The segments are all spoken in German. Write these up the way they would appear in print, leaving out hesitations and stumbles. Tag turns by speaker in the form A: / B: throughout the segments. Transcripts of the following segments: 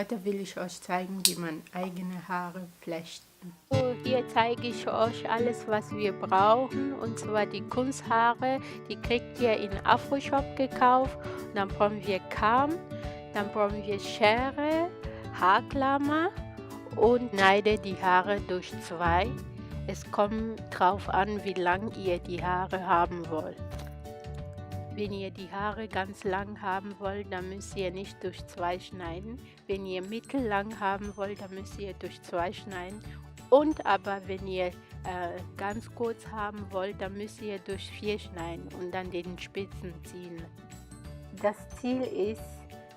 A: Heute will ich euch zeigen, wie man eigene Haare flechten.
B: So, hier zeige ich euch alles, was wir brauchen, und zwar die Kunsthaare. Die kriegt ihr in Afro-Shop gekauft. Dann brauchen wir Kamm, dann brauchen wir Schere, Haarklammer und schneide die Haare durch 2. Es kommt drauf an, wie lang ihr die Haare haben wollt. Wenn ihr die Haare ganz lang haben wollt, dann müsst ihr nicht durch 2 schneiden. Wenn ihr mittellang haben wollt, dann müsst ihr durch 2 schneiden. Und aber wenn ihr ganz kurz haben wollt, dann müsst ihr durch 4 schneiden und dann den Spitzen ziehen. Das Ziel ist,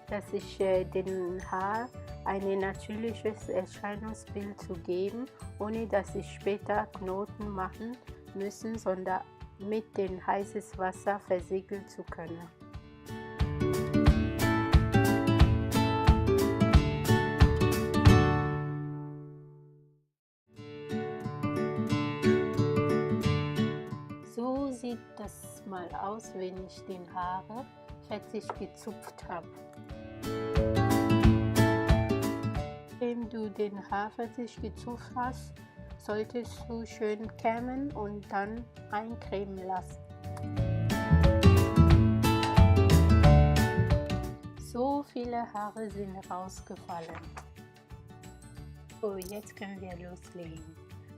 B: dass ich den Haar ein natürliches Erscheinungsbild zu geben, ohne dass ich später Knoten machen müssen, sondern mit dem heißes Wasser versiegeln zu können. So sieht das mal aus, wenn ich den Haare fertig gezupft habe. Wenn du den Haar fertig gezupft hast, solltest du schön kämmen und dann eincremen lassen. So viele Haare sind rausgefallen. So, jetzt können wir loslegen.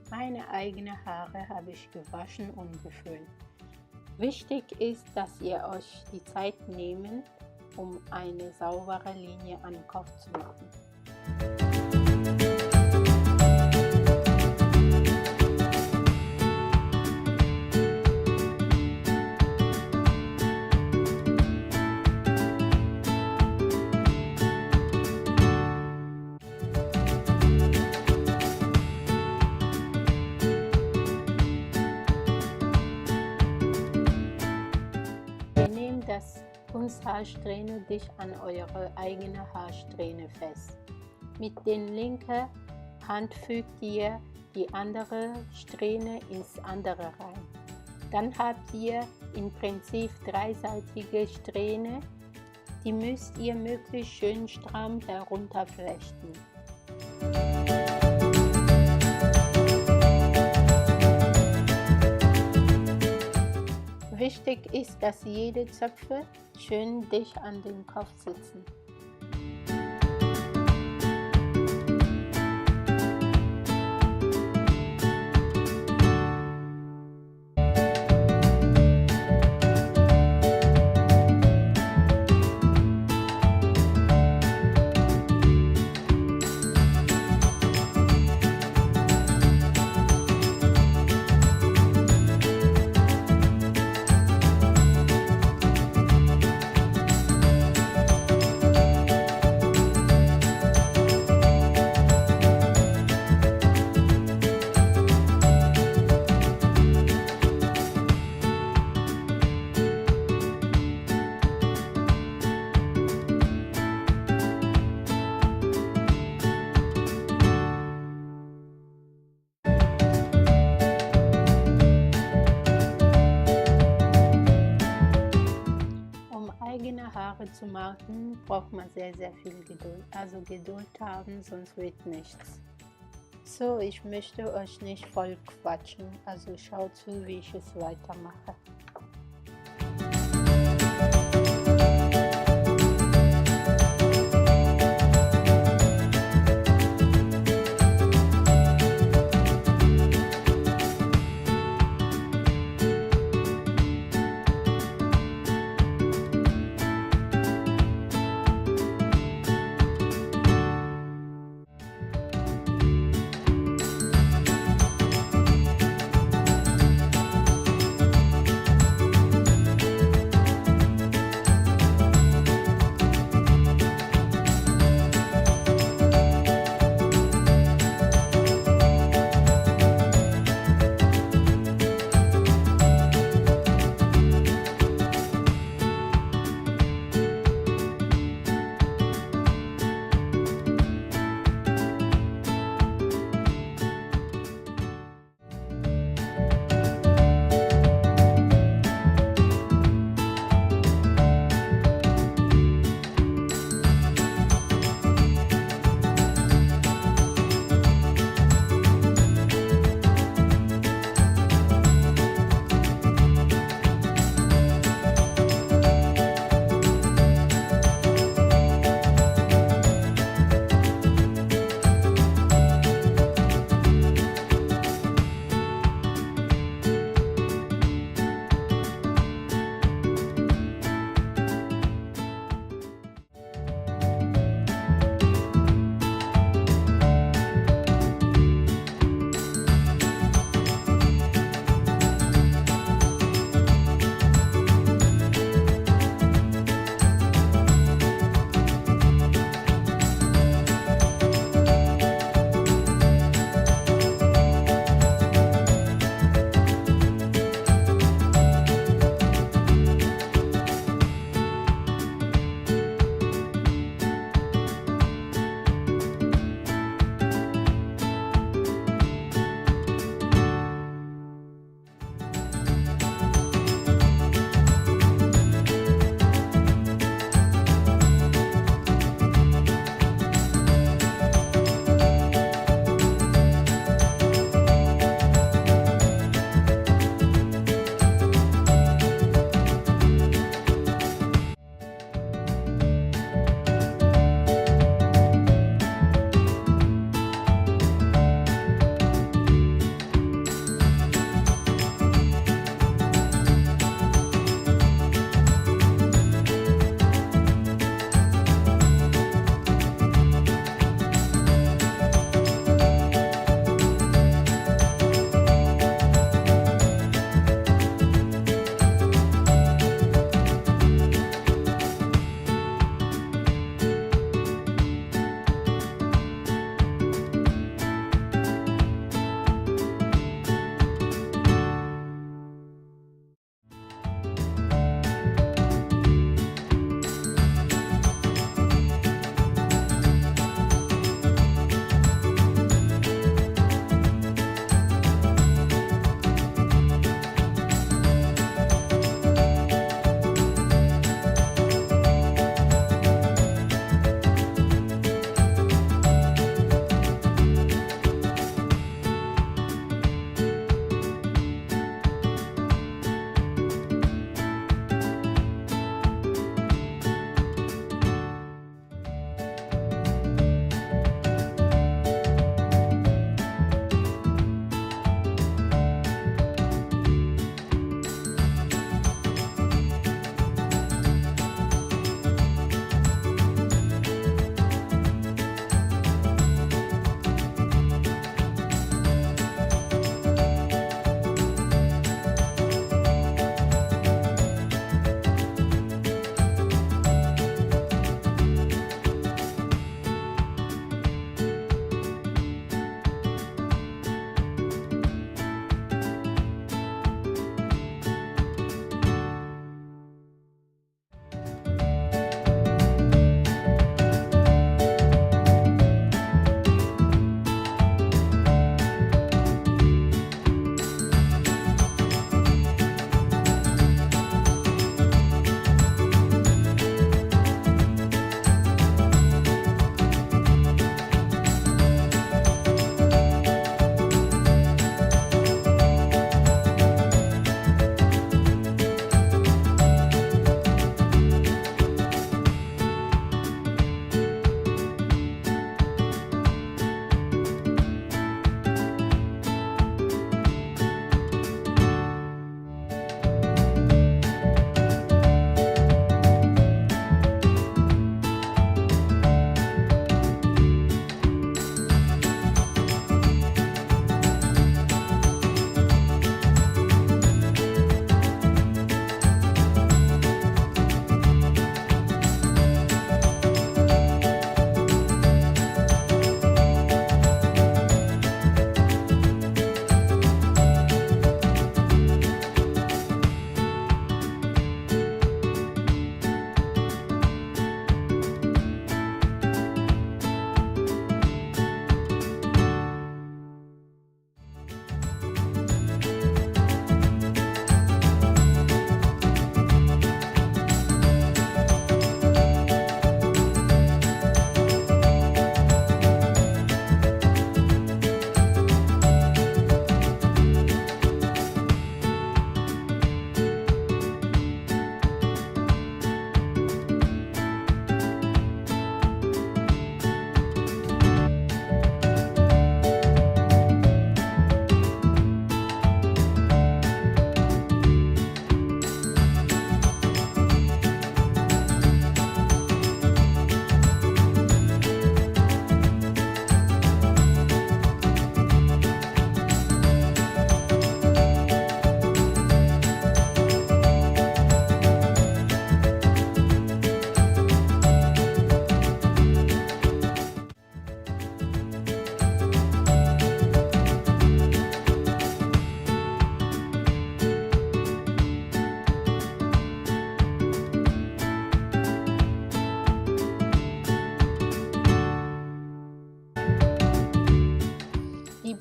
B: Meine eigenen Haare habe ich gewaschen und geföhnt. Wichtig ist, dass ihr euch die Zeit nehmt, um eine saubere Linie an den Kopf zu machen. Das Kunsthaarsträhne dich an eure eigene Haarsträhne fest. Mit der linken Hand fügt ihr die andere Strähne ins andere rein. Dann habt ihr im Prinzip dreiseitige Strähne, die müsst ihr möglichst schön stramm herunterflechten. Wichtig ist, dass jede Zöpfe schön dicht an den Kopf sitzen. Haare zu machen, braucht man sehr viel Geduld. Also Geduld haben, sonst wird nichts. So, ich möchte euch nicht voll quatschen, also schaut zu, wie ich es weitermache.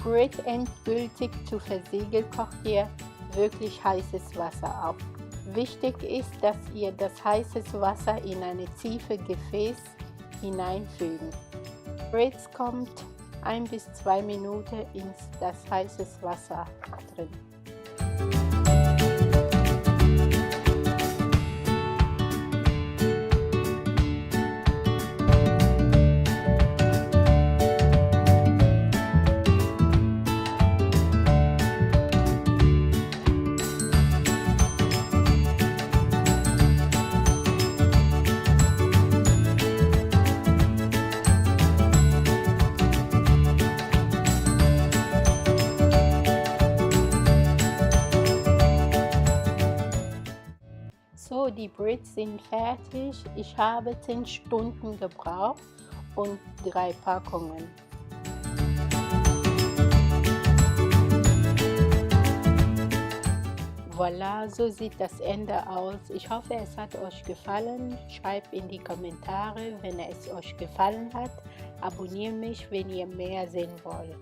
B: Braids endgültig zu versiegeln, kocht ihr wirklich heißes Wasser auf. Wichtig ist, dass ihr das heiße Wasser in ein tiefes Gefäß hineinfügen. Braids kommt 1 bis 2 Minuten in das heiße Wasser drin. So, die Braids sind fertig. Ich habe 10 Stunden gebraucht und 3 Packungen. Voilà, so sieht das Ende aus. Ich hoffe, es hat euch gefallen. Schreibt in die Kommentare, wenn es euch gefallen hat. Abonniert mich, wenn ihr mehr sehen wollt.